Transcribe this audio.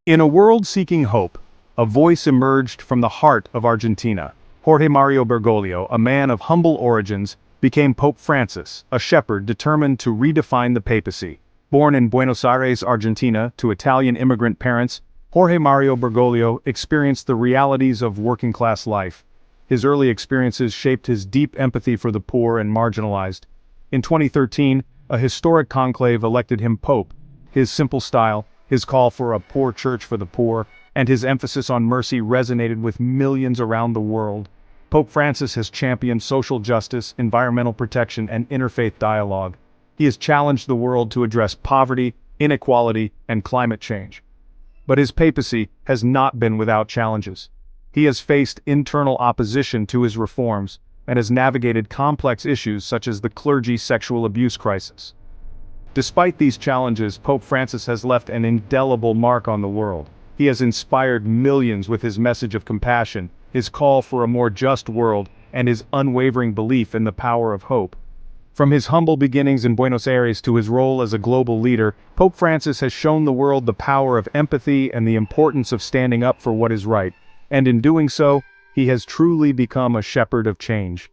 In a world seeking hope, a voice emerged from the heart of Argentina. Jorge Mario Bergoglio, a man of humble origins, became Pope Francis, a shepherd determined to redefine the papacy. Born in Buenos Aires, Argentina, to Italian immigrant parents, Jorge Mario Bergoglio experienced the realities of working-class life. His early experiences shaped his deep empathy for the poor and marginalized. In 2013, a historic conclave elected him Pope. His simple style, his call for a poor church for the poor, and his emphasis on mercy resonated with millions around the world. Pope Francis has championed social justice, environmental protection, and interfaith dialogue. He has challenged the world to address poverty, inequality, and climate change. But his papacy has not been without challenges. He has faced internal opposition to his reforms, and has navigated complex issues such as the clergy sexual abuse crisis. Despite these challenges, Pope Francis has left an indelible mark on the world. He has inspired millions with his message of compassion, his call for a more just world, and his unwavering belief in the power of hope. From his humble beginnings in Buenos Aires to his role as a global leader, Pope Francis has shown the world the power of empathy and the importance of standing up for what is right. And in doing so, he has truly become a shepherd of change.